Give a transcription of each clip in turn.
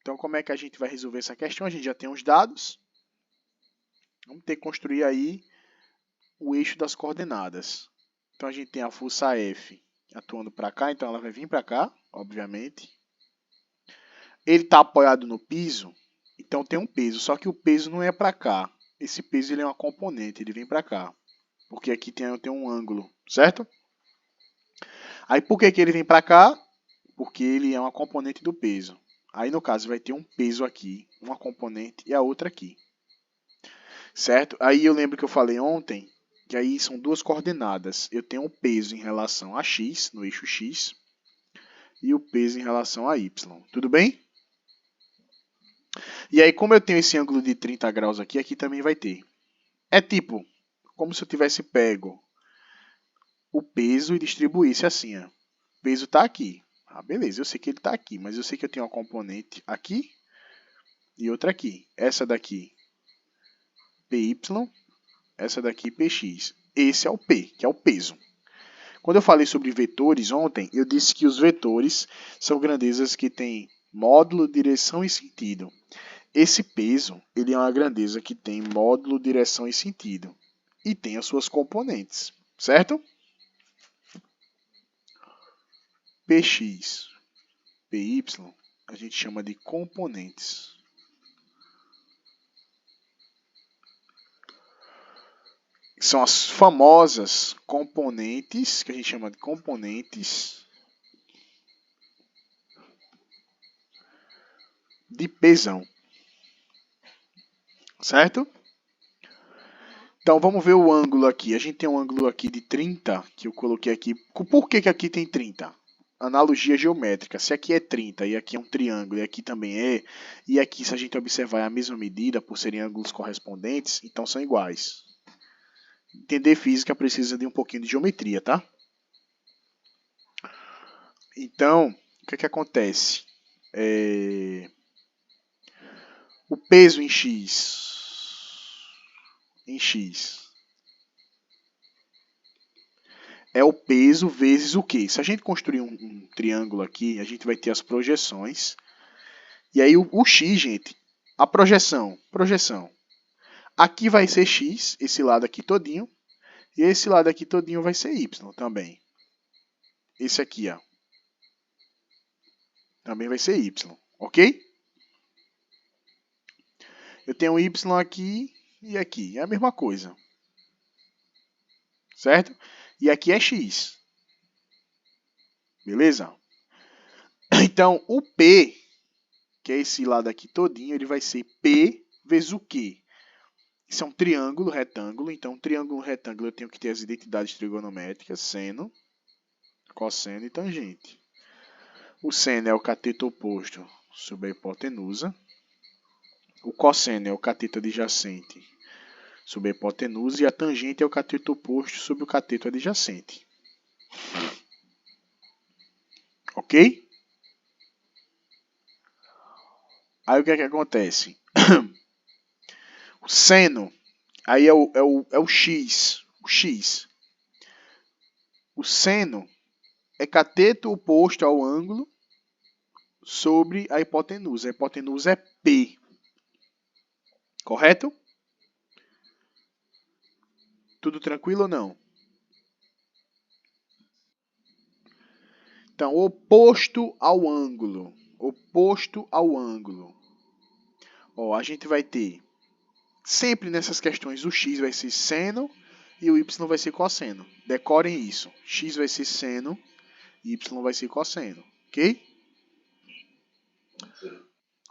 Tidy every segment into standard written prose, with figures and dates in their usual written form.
Então, como é que a gente vai resolver essa questão? A gente já tem os dados. Vamos ter que construir aí o eixo das coordenadas. Então, a gente tem a força F atuando para cá, então ela vai vir para cá, obviamente. Ele está apoiado no piso, então tem um peso, só que o peso não é para cá. Esse peso ele é uma componente, ele vem para cá, porque aqui tem um ângulo, certo? Aí por que ele vem para cá? Porque ele é uma componente do peso. Aí no caso vai ter um peso aqui, uma componente e a outra aqui. Certo? Aí eu lembro que eu falei ontem que aí são duas coordenadas. Eu tenho um peso em relação a x, no eixo x, e o peso em relação a y. Tudo bem? E aí como eu tenho esse ângulo de 30 graus aqui, aqui também vai ter. É tipo, como se eu tivesse pego o peso e distribuísse assim. Ó. O peso está aqui. Ah, beleza, eu sei que ele está aqui, mas eu sei que eu tenho uma componente aqui e outra aqui. Essa daqui, PY, essa daqui, PX. Esse é o P, que é o peso. Quando eu falei sobre vetores ontem, eu disse que os vetores são grandezas que têm módulo, direção e sentido. Esse peso ele é uma grandeza que tem módulo, direção e sentido. E tem as suas componentes, certo? Px, Py, a gente chama de componentes. São as famosas componentes, que a gente chama de componentes de pesão. Certo? Então vamos ver o ângulo aqui. A gente tem um ângulo aqui de 30, que eu coloquei aqui. Por que aqui tem 30? Analogia geométrica. Se aqui é 30 e aqui é um triângulo e aqui também é, e aqui se a gente observar é a mesma medida por serem ângulos correspondentes, então são iguais. Entender física precisa de um pouquinho de geometria, tá? Então, o que acontece? O peso em x é o peso vezes o quê? Se a gente construir um triângulo aqui, a gente vai ter as projeções. E aí o x, gente, a projeção. Aqui vai ser x, esse lado aqui todinho. E esse lado aqui todinho vai ser y também. Esse aqui, ó. Também vai ser y, ok? Eu tenho y aqui e aqui. É a mesma coisa. Certo? E aqui é x. Beleza? Então, o P, que é esse lado aqui todinho, ele vai ser P vezes o Q. Isso é um triângulo retângulo. Então, triângulo retângulo eu tenho que ter as identidades trigonométricas, seno, cosseno e tangente. O seno é o cateto oposto sobre a hipotenusa. O cosseno é o cateto adjacente sobre a hipotenusa. E a tangente é o cateto oposto sobre o cateto adjacente. Ok? Aí o que é que acontece? O seno, aí é o x. O x. O seno é cateto oposto ao ângulo sobre a hipotenusa. A hipotenusa é P. Correto? Tudo tranquilo ou não? Então, oposto ao ângulo. Oposto ao ângulo. Ó, a gente vai ter, sempre nessas questões, o x vai ser seno e o y vai ser cosseno. Decorem isso. X vai ser seno e y vai ser cosseno. Ok?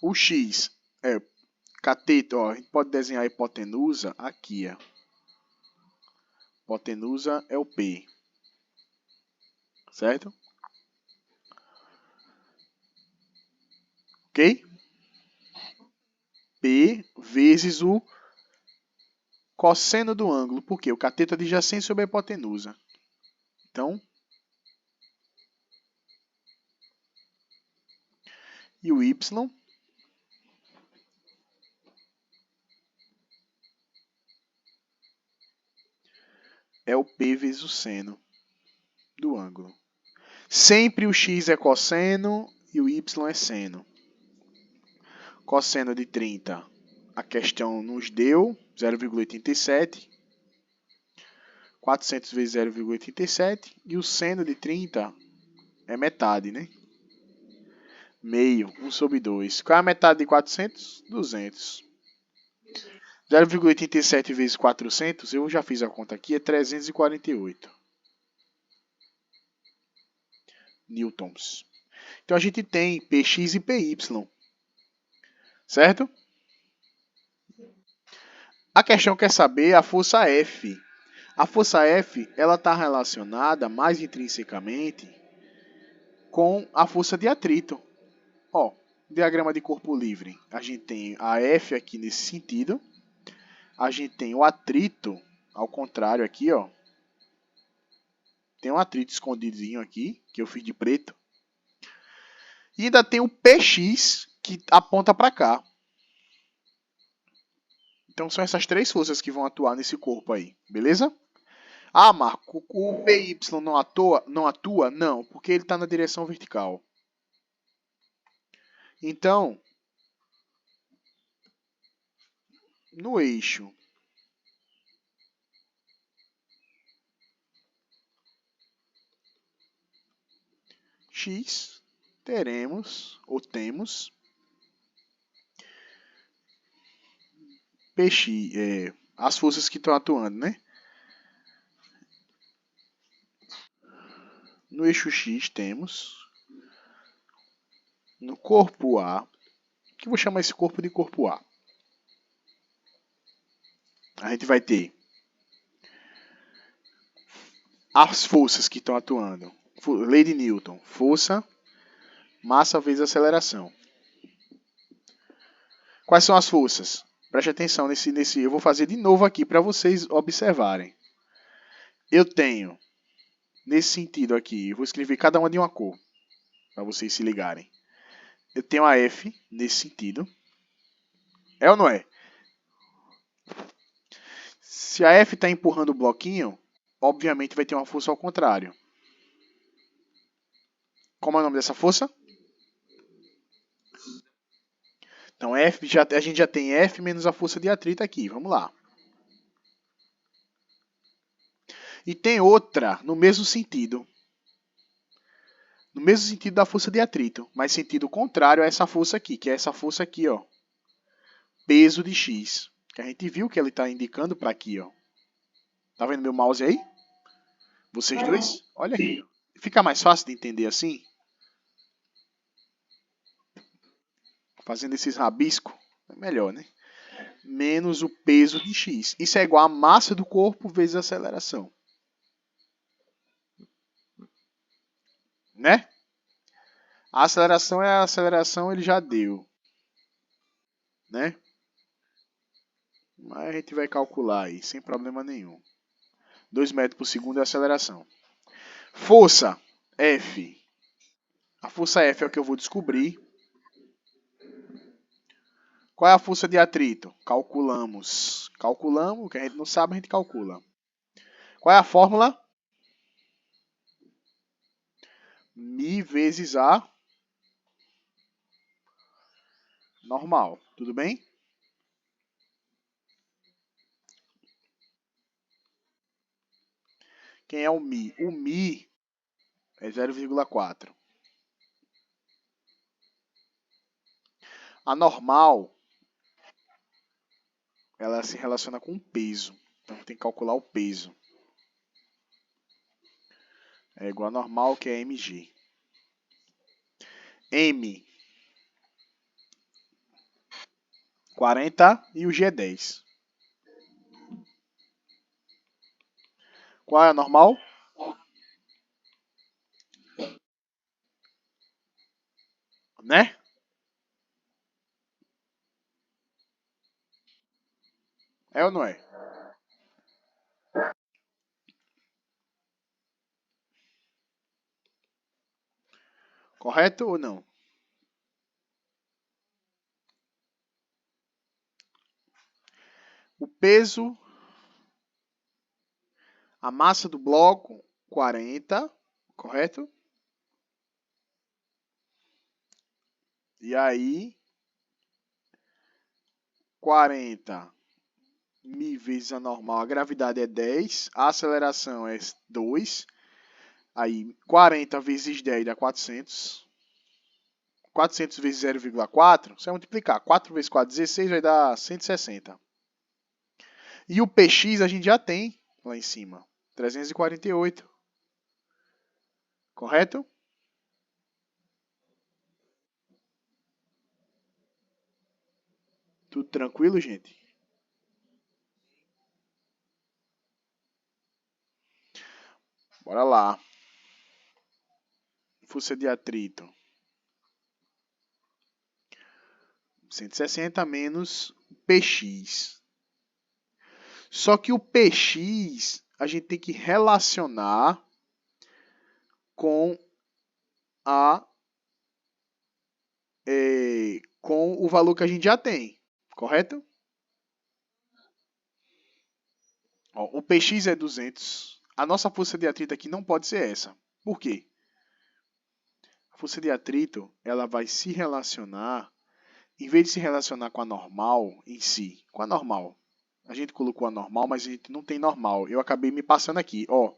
O x é cateto. Ó, a gente pode desenhar a hipotenusa aqui. Ó. Hipotenusa é o P. Certo? Ok? P vezes o cosseno do ângulo. Por quê? O cateto adjacente sobre a hipotenusa. Então, e o y é o P vezes o seno do ângulo. Sempre o x é cosseno e o y é seno. Cosseno de 30, a questão nos deu 0,87. 400 vezes 0,87. E o seno de 30 é metade, né? Meio, 1/2. Qual é a metade de 400? 200. 0,87 vezes 400, eu já fiz a conta aqui, é 348 newtons. Então a gente tem Px e Py, certo? A questão quer saber a força F. A força F ela está relacionada mais intrinsecamente com a força de atrito. Ó, diagrama de corpo livre. A gente tem a F aqui nesse sentido. A gente tem o atrito ao contrário aqui, ó. Tem um atrito escondidinho aqui, que eu fiz de preto. E ainda tem o Px, que aponta para cá. Então são essas três forças que vão atuar nesse corpo aí, beleza? Ah, Marco, o Py não atua? Não atua? Não, porque ele está na direção vertical. Então, no eixo X, teremos, ou temos, Px, as forças que estão atuando, né? No eixo X temos, no corpo A, que eu vou chamar esse corpo de corpo A. A gente vai ter as forças que estão atuando. Lei de Newton, força, massa vezes aceleração. Quais são as forças? Preste atenção nesse. Eu vou fazer de novo aqui para vocês observarem. Eu tenho, nesse sentido aqui, eu vou escrever cada uma de uma cor, para vocês se ligarem. Eu tenho a F nesse sentido. É ou não é? Se a F está empurrando o bloquinho, obviamente vai ter uma força ao contrário. Como é o nome dessa força? Então F, a gente já tem F menos a força de atrito aqui. Vamos lá. E tem outra no mesmo sentido. No mesmo sentido da força de atrito, mas sentido contrário a essa força aqui, que é essa força aqui, ó. Peso de X. Que a gente viu que ele está indicando para aqui, ó. Tá vendo meu mouse aí? Vocês dois? Olha aqui. Fica mais fácil de entender assim? Fazendo esses rabiscos, é melhor, né? Menos o peso de X. Isso é igual a massa do corpo vezes a aceleração. Né? A aceleração, ele já deu. Né? Mas a gente vai calcular aí, sem problema nenhum. 2 metros por segundo é a aceleração. Força F. A força F é o que eu vou descobrir. Qual é a força de atrito? Calculamos. Calculamos, o que a gente não sabe, a gente calcula. Qual é a fórmula? Mi vezes A normal. Tudo bem? Quem é o Mi? O Mi é 0,4. A normal, ela se relaciona com o peso. Então tem que calcular o peso. É igual a normal, que é mg. M, 40 e o G é 10. Qual é a normal? Né? É ou não é? Correto ou não? O peso, a massa do bloco, 40, correto? E aí, 40 μ vezes a normal, a gravidade é 10, a aceleração é 2, aí 40 vezes 10 dá 400, 400 vezes 0,4, você vai multiplicar, 4 vezes 4, 16, vai dar 160. E o px a gente já tem lá em cima, 348, correto? Tudo tranquilo, gente? Bora lá. Força de atrito. 160 menos px. Só que o px a gente tem que relacionar com com o valor que a gente já tem, correto? Ó, o px é 200. A nossa força de atrito aqui não pode ser essa. Por quê? A força de atrito ela vai se relacionar, em vez de se relacionar com a normal em si, com a normal. A gente colocou a normal, mas a gente não tem normal. Eu acabei me passando aqui. Ó,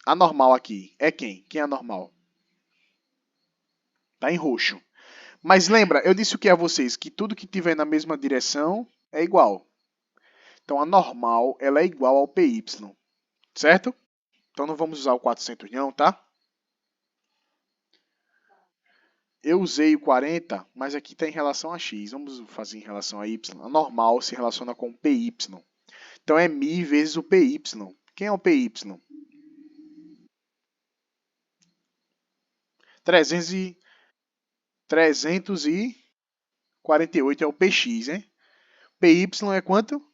a normal aqui é quem? Quem é a normal? Tá em roxo. Mas lembra, eu disse o que a vocês? Que tudo que tiver na mesma direção é igual. Então a normal ela é igual ao PY, certo? Então não vamos usar o 400 não, tá? Eu usei o 40, mas aqui está em relação a x. Vamos fazer em relação a y. A normal se relaciona com o PY. Então é μ vezes o PY. Quem é o PY? 348 é o PX, hein? PY é quanto?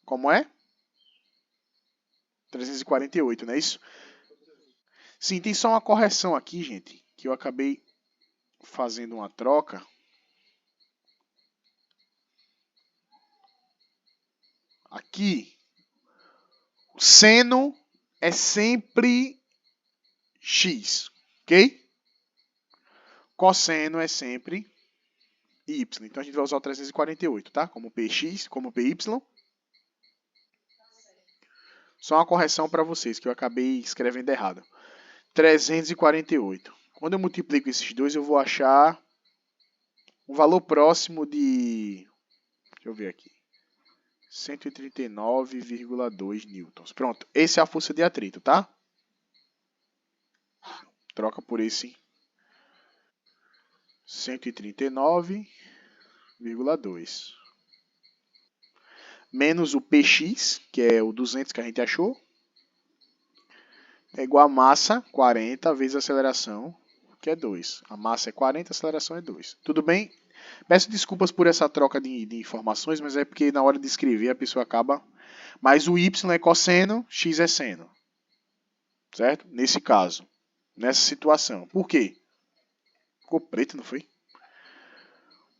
Como é? 348, não é isso? Sim, tem só uma correção aqui, gente, que eu acabei fazendo uma troca. Aqui, o seno é sempre x, ok? Cosseno é sempre y. Então a gente vai usar o 348, tá? Como px, como py. Só uma correção para vocês, que eu acabei escrevendo errado. 348. Quando eu multiplico esses dois, eu vou achar um valor próximo de... Deixa eu ver aqui. 139,2 newtons. Pronto, essa é a força de atrito, tá? Troca por esse 139,2. Menos o px, que é o 200 que a gente achou. É igual a massa, 40, vezes a aceleração, que é 2. A massa é 40, a aceleração é 2. Tudo bem? Peço desculpas por essa troca de informações, mas é porque na hora de escrever a pessoa acaba... Mas o y é cosseno, x é seno. Certo? Nesse caso. Nessa situação. Por quê? Ficou preto, não foi?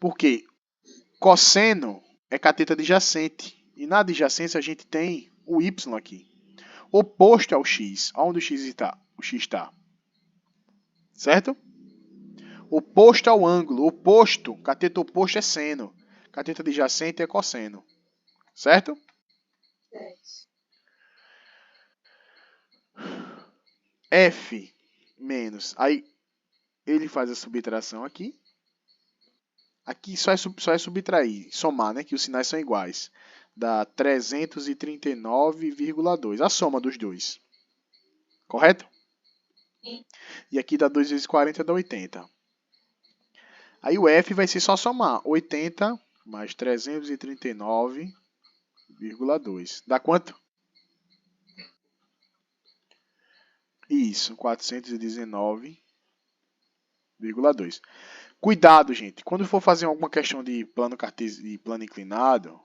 Porque cosseno é cateto adjacente. E na adjacência a gente tem o y aqui. Oposto ao x. Onde o x está? O x está. Certo? Oposto ao ângulo. Oposto. Cateto oposto é seno. Cateto adjacente é cosseno. Certo? F menos. Aí ele faz a subtração aqui. Aqui só é subtrair, somar, né? Que os sinais são iguais. Dá 339,2. A soma dos dois. Correto? E aqui dá 2 vezes 40 dá 80. Aí o F vai ser só somar. 80 mais 339,2. Dá quanto? Isso, 419,2. Cuidado, gente. Quando for fazer alguma questão de plano inclinado,